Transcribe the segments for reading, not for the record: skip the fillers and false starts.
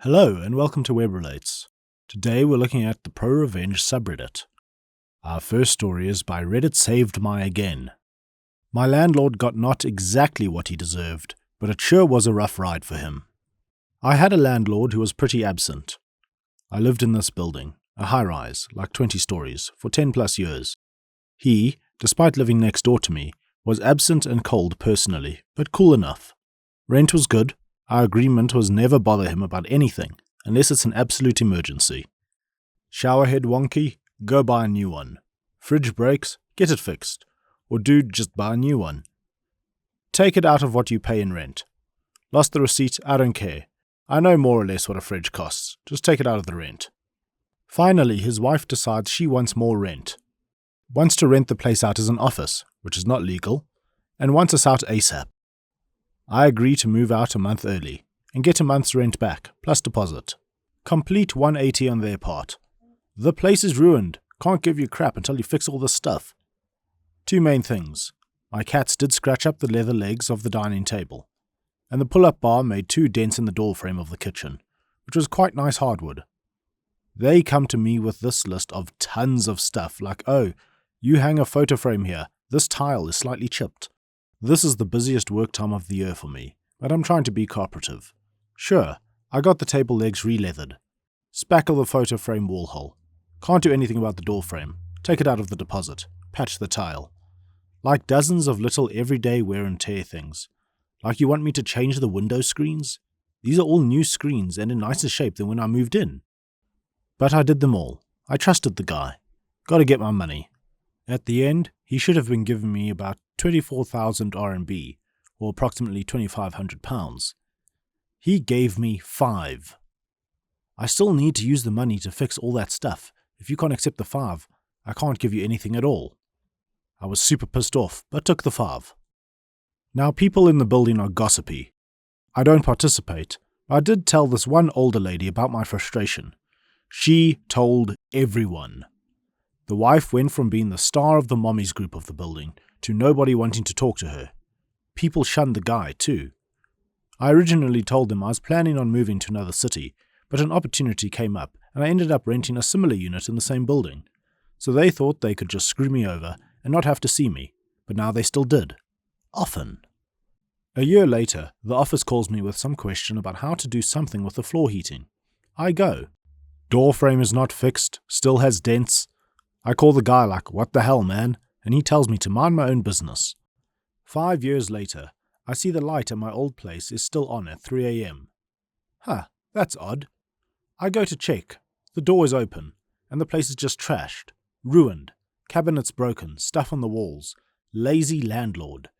Hello and welcome to Web Relates. Today we're looking at the ProRevenge subreddit. Our first story is by Reddit Saved My Again. My landlord got not exactly what he deserved, but it sure was a rough ride for him. I had a landlord who was pretty absent. I lived in this building, a high-rise, like 20 stories, for 10 plus years. He, despite living next door to me, was absent and cold personally, but cool enough. Rent was good. Our agreement was never bother him about anything, unless it's an absolute emergency. Showerhead wonky? Go buy a new one. Fridge breaks? Get it fixed. Or dude, just buy a new one. Take it out of what you pay in rent. Lost the receipt? I don't care. I know more or less what a fridge costs. Just take it out of the rent. Finally, his wife decides she wants more rent. Wants to rent the place out as an office, which is not legal, and wants us out ASAP. I agree to move out a month early and get a month's rent back, plus deposit. Complete 180 on their part. The place is ruined. Can't give you crap until you fix all this stuff. Two main things. My cats did scratch up the leather legs of the dining table, and the pull-up bar made 2 dents in the door frame of the kitchen, which was quite nice hardwood. They come to me with this list of tons of stuff like, oh, you hang a photo frame here. This tile is slightly chipped. This is the busiest work time of the year for me, but I'm trying to be cooperative. Sure, I got the table legs re-leathered. Spackle the photo frame wall hole. Can't do anything about the door frame. Take it out of the deposit. Patch the tile. Like dozens of little everyday wear and tear things. Like you want me to change the window screens? These are all new screens and in nicer shape than when I moved in. But I did them all. I trusted the guy. Gotta get my money. At the end, he should have been giving me about 24,000 RMB, or approximately £2,500. He gave me 5. I still need to use the money to fix all that stuff. If you can't accept the 5, I can't give you anything at all. I was super pissed off, but took the 5. Now people in the building are gossipy. I don't participate, but I did tell this one older lady about my frustration. She told everyone. The wife went from being the star of the mommies group of the building to nobody wanting to talk to her. People shunned the guy, too. I originally told them I was planning on moving to another city, but an opportunity came up and I ended up renting a similar unit in the same building. So they thought they could just screw me over and not have to see me, but now they still did. Often. A year later, the office calls me with some question about how to do something with the floor heating. I go. Door frame is not fixed, still has dents. I call the guy like, what the hell, man? And he tells me to mind my own business. 5 years later, I see the light at my old place is still on at 3 a.m. Huh, that's odd. I go to check. The door is open, and the place is just trashed, ruined, cabinets broken, stuff on the walls, lazy landlord,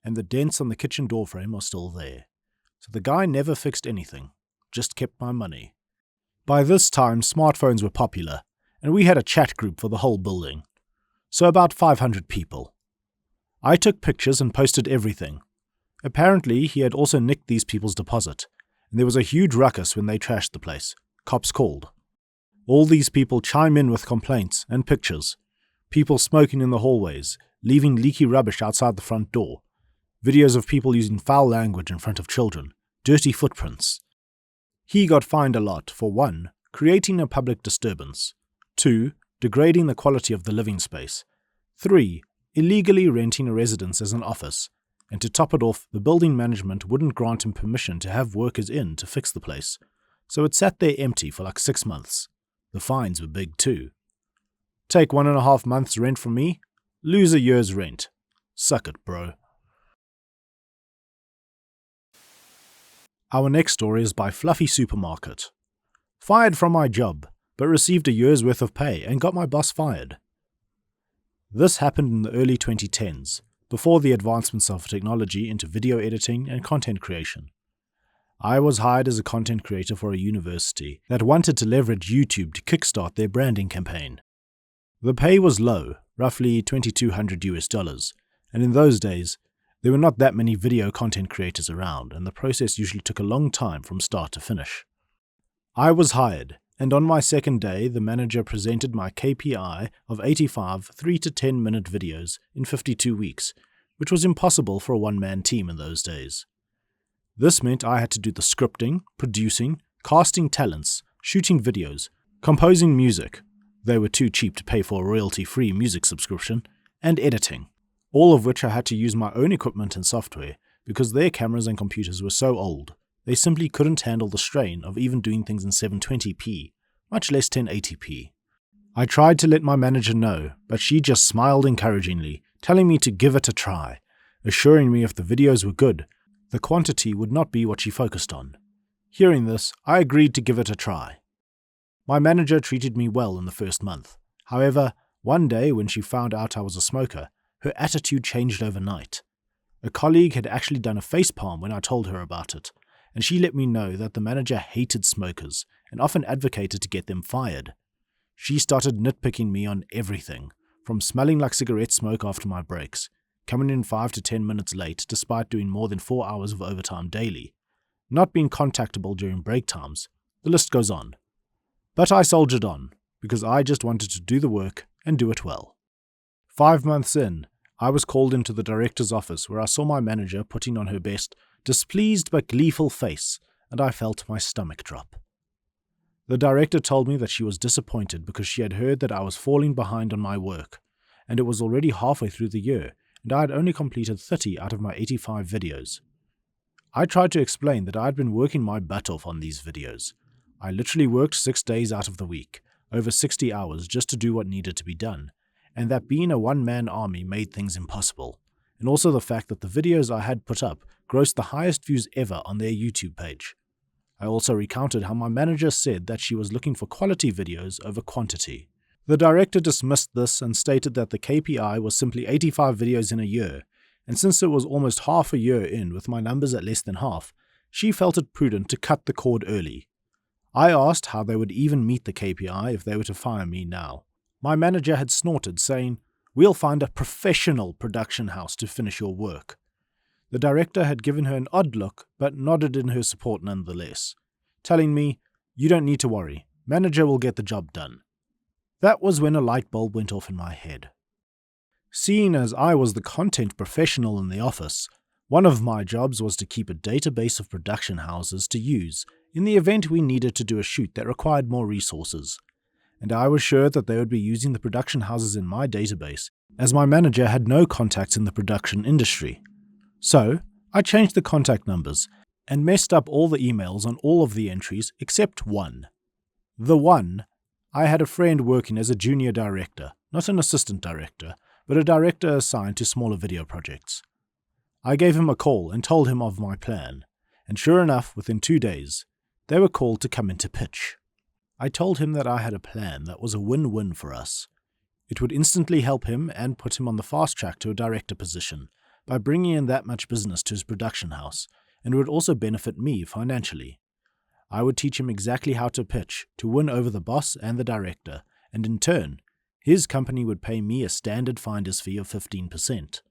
and the dents on the kitchen door frame are still there. So the guy never fixed anything, just kept my money. By this time, smartphones were popular, and we had a chat group for the whole building. So about 500 people. I took pictures and posted everything. Apparently, he had also nicked these people's deposit, and there was a huge ruckus when they trashed the place. Cops called. All these people chime in with complaints and pictures. People smoking in the hallways, leaving leaky rubbish outside the front door. Videos of people using foul language in front of children. Dirty footprints. He got fined a lot for 1, creating a public disturbance. 2, degrading the quality of the living space. 3, illegally renting a residence as an office. And to top it off, the building management wouldn't grant him permission to have workers in to fix the place. So it sat there empty for like 6 months. The fines were big too. Take 1.5 months rent from me, lose a year's rent. Suck it, bro. Our next story is by Fluffy Supermarket. Fired from my job, but received a year's worth of pay and got my boss fired. This happened in the early 2010s, before the advancements of technology into video editing and content creation. I was hired as a content creator for a university that wanted to leverage YouTube to kickstart their branding campaign. The pay was low, roughly $2,200, and in those days, there were not that many video content creators around, and the process usually took a long time from start to finish. I was hired, and on my second day, the manager presented my KPI of 85 3 to 10 minute videos in 52 weeks, which was impossible for a one-man team in those days. This meant I had to do the scripting, producing, casting talents, shooting videos, composing music — they were too cheap to pay for a royalty-free music subscription — and editing, all of which I had to use my own equipment and software because their cameras and computers were so old, they simply couldn't handle the strain of even doing things in 720p, much less 1080p. I tried to let my manager know, but she just smiled encouragingly, telling me to give it a try, assuring me if the videos were good, the quantity would not be what she focused on. Hearing this, I agreed to give it a try. My manager treated me well in the first month. However, one day when she found out I was a smoker, her attitude changed overnight. A colleague had actually done a facepalm when I told her about it, and she let me know that the manager hated smokers and often advocated to get them fired. She started nitpicking me on everything, from smelling like cigarette smoke after my breaks, coming in 5 to 10 minutes late despite doing more than 4 hours of overtime daily, not being contactable during break times. The list goes on. But I soldiered on, because I just wanted to do the work and do it well. 5 months in, I was called into the director's office where I saw my manager putting on her best, displeased but gleeful face, and I felt my stomach drop. The director told me that she was disappointed because she had heard that I was falling behind on my work, and it was already halfway through the year, and I had only completed 30 out of my 85 videos. I tried to explain that I had been working my butt off on these videos. I literally worked 6 days out of the week, over 60 hours just to do what needed to be done, and that being a one-man army made things impossible, and also the fact that the videos I had put up grossed the highest views ever on their YouTube page. I also recounted how my manager said that she was looking for quality videos over quantity. The director dismissed this and stated that the KPI was simply 85 videos in a year, and since it was almost half a year in with my numbers at less than half, she felt it prudent to cut the cord early. I asked how they would even meet the KPI if they were to fire me now. My manager had snorted, saying, "We'll find a professional production house to finish your work." The director had given her an odd look, but nodded in her support nonetheless, telling me, "You don't need to worry, manager will get the job done." That was when a light bulb went off in my head. Seeing as I was the content professional in the office, one of my jobs was to keep a database of production houses to use in the event we needed to do a shoot that required more resources, and I was sure that they would be using the production houses in my database, as my manager had no contacts in the production industry. So, I changed the contact numbers and messed up all the emails on all of the entries except one. The one, I had a friend working as a junior director, not an assistant director, but a director assigned to smaller video projects. I gave him a call and told him of my plan, and sure enough, within 2 days, they were called to come in to pitch. I told him that I had a plan that was a win-win for us. It would instantly help him and put him on the fast track to a director position by bringing in that much business to his production house, and would also benefit me financially. I would teach him exactly how to pitch to win over the boss and the director, and in turn, his company would pay me a standard finder's fee of 15%.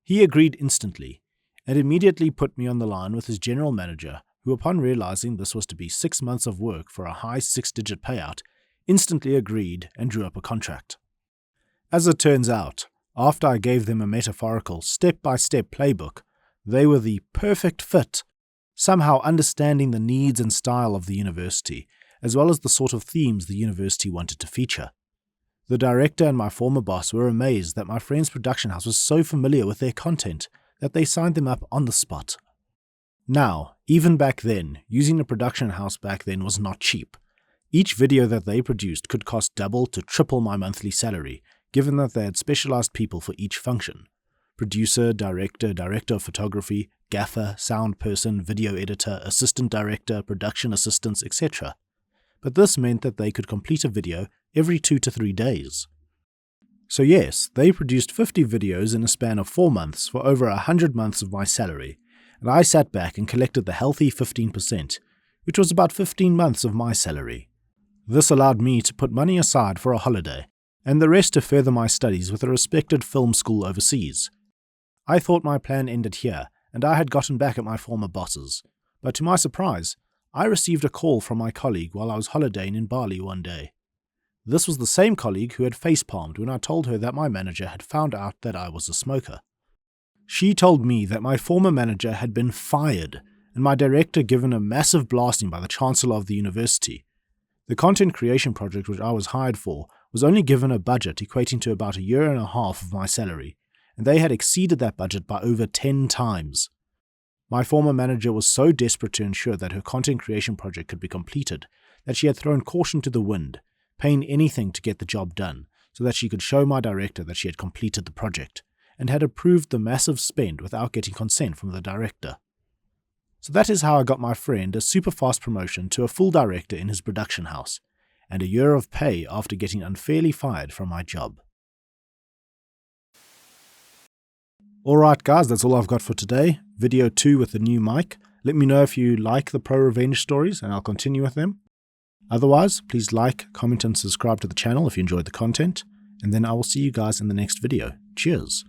He agreed instantly, and immediately put me on the line with his general manager, who, upon realizing this was to be 6 months of work for a high 6-digit payout, instantly agreed and drew up a contract. As it turns out, after I gave them a metaphorical step-by-step playbook, they were the perfect fit, somehow understanding the needs and style of the university, as well as the sort of themes the university wanted to feature. The director and my former boss were amazed that my friend's production house was so familiar with their content that they signed them up on the spot. Now, even back then, using a production house back then was not cheap. Each video that they produced could cost double to triple my monthly salary, given that they had specialized people for each function. Producer, director, director of photography, gaffer, sound person, video editor, assistant director, production assistants, etc. But this meant that they could complete a video every 2 to 3 days. So yes, they produced 50 videos in a span of 4 months for over 100 months of my salary, and I sat back and collected the healthy 15%, which was about 15 months of my salary. This allowed me to put money aside for a holiday, and the rest to further my studies with a respected film school overseas. I thought my plan ended here, and I had gotten back at my former bosses, but to my surprise, I received a call from my colleague while I was holidaying in Bali one day. This was the same colleague who had facepalmed when I told her that my manager had found out that I was a smoker. She told me that my former manager had been fired, and my director given a massive blasting by the Chancellor of the university. The content creation project which I was hired for was only given a budget equating to about 1.5 years of my salary, and they had exceeded that budget by over 10 times. My former manager was so desperate to ensure that her content creation project could be completed that she had thrown caution to the wind, paying anything to get the job done, so that she could show my director that she had completed the project, and had approved the massive spend without getting consent from the director. So that is how I got my friend a super fast promotion to a full director in his production house, and 1 year of pay after getting unfairly fired from my job. Alright guys, that's all I've got for today. Video 2 with the new mic. Let me know if you like the ProRevenge stories and I'll continue with them. Otherwise, please like, comment and subscribe to the channel if you enjoyed the content, and then I will see you guys in the next video. Cheers!